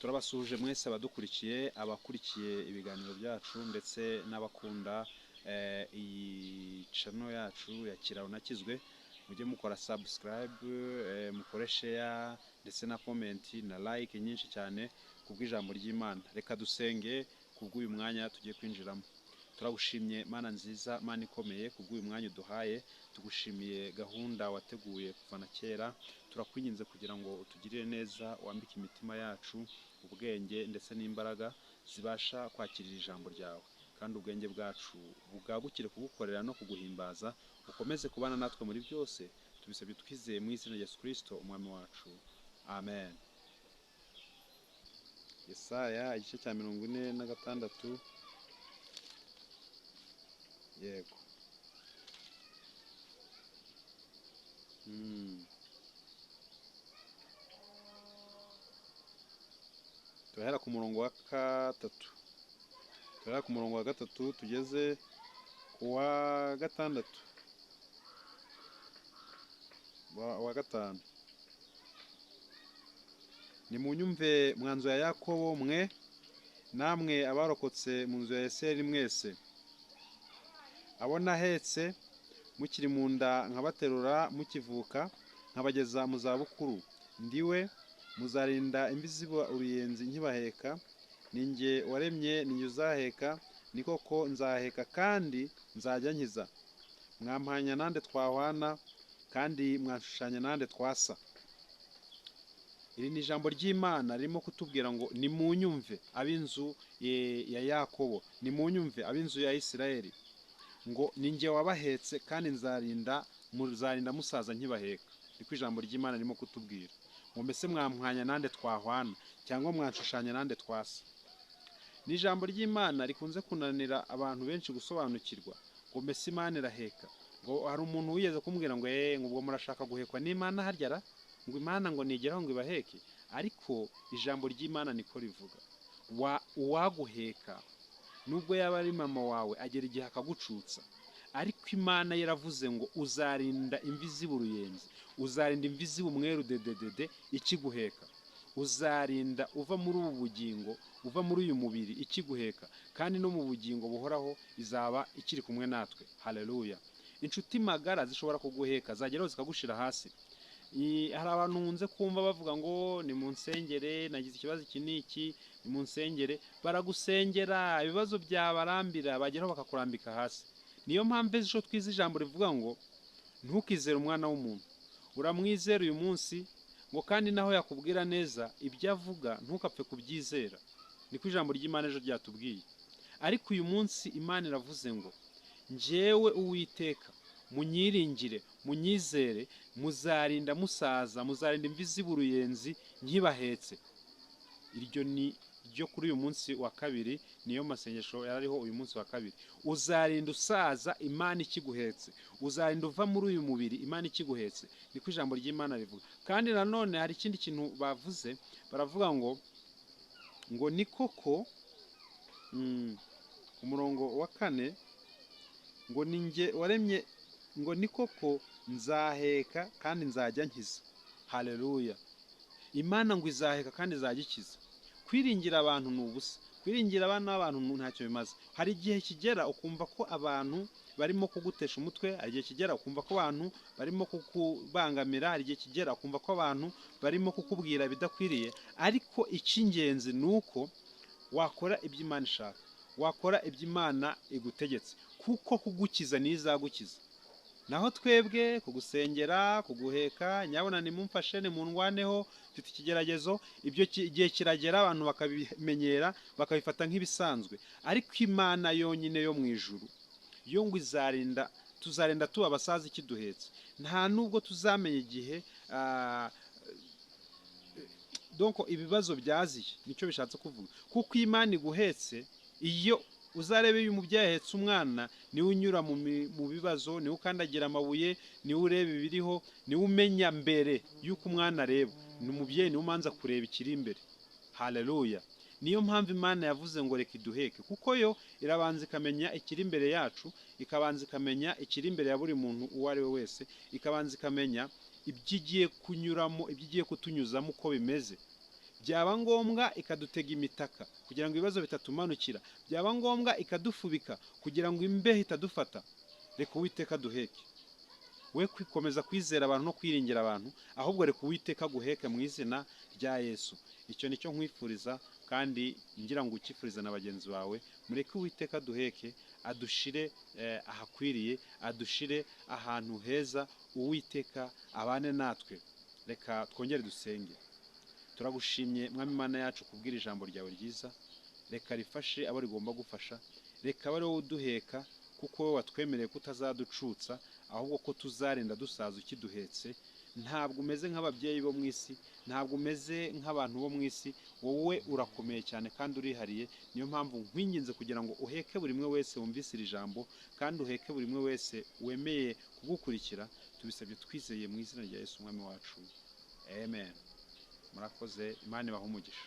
turabasuje mwese abadukurikiye, abakurikiye ibiganiro byacu ndetse n'abakunda iyi channel yacu ya KIRA UNAKIZWE. Mujye mukora subscribe, mukore share ndetse na comment na like nyinshi cyane kubw'ijambo ry'Imana. Reka dusenge kubw'uyu mwanya tugiye kwinjiramo. Turagushimye Mana nziza, Mana ikomeye, kubw'uyu mwanya uduhaye. Tugushimiye gahunda wateguye kuva na kera. Turakwinginze kugira ngo utugirire neza, wambike imitima yacu ubwenge ndetse n'imbaraga zibasha kwakirira ijambo ryawe, kandi ubwenge bwacu bugabukire kugukorera no kuguhimbaza. Ukomeze kubana natwe muri byose, tubisabye twizeye mu izina rya Yesu Kristo umwami wacu, amen. Yesaya igice cya 46. Yego. Turahera ku murongo wa gatatu. Turahera ku murongo wa gatatu tugeze ku wa gatandatu. Wa gatanu. Nimunyumve mwa nzu ya Yakobo mwe, namwe abarokotse mu nzu ya Isirayeli mwese. Abo nahetse mukiri mu nda nkabaterura mukivuka, nkabageza mu zabukuru. Ndiwe muzarinda imvi ziba uruyenzi nkibaheka. Ninjye waremye, ninjye uzaheka, ni koko nzaheka kandi nzajya nkiza. Mwampanya nande twahwana, kandi mwashushanya nande twasa. Iri ni ijambo ry'Imana ririmo kutubwira ngo nimunyumve ab'inzu ya Yakobo, nimunyumve ab'inzu ya Isirayeli, ngo ninjye wabahetse kandi muzarinda musaza nkibaheka. Niko ijambo ry'Imana ririmo kutubwira ngo mbese mwampanya nande twahwana cyangwa mwanshushanya nande twasa. Ni ijambo ry'Imana rikunze kunanira abantu benshi gusobanukirwa, ngo mbese Imana iraheka. Ngo hari umuntu wigeze kumbwira ngo ubwo murashaka guhekwa n'Imana haryara, ngo Imana ngo nigeraho ngo ibaheke. Ariko ijambo ry'Imana niko rivuga, uwaguheka nubwo yaba ari mama wawe agera igihe akagucutsa, ariko Imana yaravuze ngo uzarinda imvi ziba uruyenzi, uzarinda imvi ziba umweru dededede ikiguheka. Uzarinda uva muri ubu bugingo, uva muri uyu mubiri ikiguheka, kandi no mu bugingo buhoraho izaba ikiri kumwe natwe. Haleluya. Inshuti magara zishobora kuguheka, zageraho zikagushira hasi. Hari abantu nkunze kumva bavuga ngo ni mu nsengere nagize ikibazo iki n'iki, ni mu nsengere. Baragusengera, ibibazo byabarambira, bageraho bakakurambika hasi. Niyo mpamvu ejo twize ijambo rivuga ngo ntukizere umwana w'umuntu. Uramwizera uyu munsi, ngo kandi naho yakubwira neza ibyo avuga ntukapfe kubyizera. Niko ijambo ry'Imana ejo ryatubwiye. Ariko uyu munsi Imana iravuze ngo njyewe Uwiteka munyiringire, munyizere, muzarinda musaza, muzarinda imvi ziba uruyenzi nkibahetse. Iryo ni ryo kuri uyu munsi wa kabiri, niyo masengesho yarariho uyu munsi wa kabiri. Uzarinda usaza Imana ikiguhetse, uzarinda uva muri uyu mubiri Imana ikiguhetse. Niko ijambo ry'Imana rivuga. Kandi nanone hari ikindi kintu bavuze, baravuga ngo ni koko ku murongo wa 4, ngo ninjye waremye, ngo ni koko nzaheka kandi nzajya nkiza. Haleluya. Imana ngo izaheka kandi izajya ikiza. Kwiringira abantu ni ubusa, kwiringira abana b'abantu ntacyo bimaze. Hari igihe kigera ukumva ko abantu barimo kugutesha umutwe, hari igihe kigera ukumva ko abantu barimo kukubangamira, hari igihe kigera ukumva ko abantu barimo kukubwira bidakwiriye. Ariko icy'ingenzi ni uko wakora ibyo Imana ishaka, wakora ibyo Imana igutegetse, kuko kugukiza nizagukiza. Naho twebwe kugusengera, kuguheka, nyabona nimumfashe nimundwaneho, mfite ikigeragezo, ibyo igihe kiragera abantu bakabimenyera, bakabifata nk'ibisanzwe. Ariko Imana yonyine yo mu ijuru yo ngo tuzarinda tuba abasaza ikiduhetse. Nta nubwo tuzamenya igihe donc ibibazo byaziye, nicyo bishatse kuvuga. Kuko Imana iguhetse, iyo uzarebe uyu mubyeyi ahetse umwana, niwe unyura mu bibazo, niwe ukandagira amabuye, niwe ureba ibiriho, niwe umenya mbere yuko umwana areba. Ni umubyeyi niwe umanza kureba ikiri imbere. Haleluya. Niyo mpamvu Imana yavuze ngo reka iduheke, kuko yo irabanza ikamenya ikiri imbere yacu, ikabanza ikamenya ikiri imbere ya buri muntu uwo ari we wese, ikabanza ikamenya ibyo igiye kunyuramo, ibyo igiye kutunyuzamo uko bimeze. byaba ngombwa ikadutega imitaka kugira ngo ibibazo bitatumanukira, byaba ngombwa ikadufubika kugira ngo imbeho itadufata. Reka Uwiteka duheke, we kwikomeza kwizera abantu no kwiringira abantu, ahubwo reka Uwiteka guheke mu izina rya Yesu. Icyo nicyo nkwifuriza, kandi ngira ngo ukifuriza na bagenzi bawe. Mureke Uwiteka duheke, adushire ahakwiriye, adushire ahantu heza. Uwiteka abane natwe. Reka twongere dusenge. Turagushimye Mwami Imana yacu kubwira ijambo ryawe ryiza. Reka rifashe abo rigomba gufasha, reka abe ari wowe uduheka, kuko wowe watwemereye ko utazaducutsa, ahubwo ko tuzarinda dusaza ukiduhetse. Ntabwo umeze nk'ababyeyi bo mu isi, ntabwo umeze nk'abantu bo mu isi, wowe urakomeye cyane kandi urihariye. Niyo mpamvu nkwinginze kugira ngo uheke buri umwe wese wumvise iri jambo, kandi uheke buri umwe wese wemeye kugukurikira. Tubisabye twizeye mu izina rya Yesu Umwami wacu, amen. Murakoze, Imana ibahe umugisha.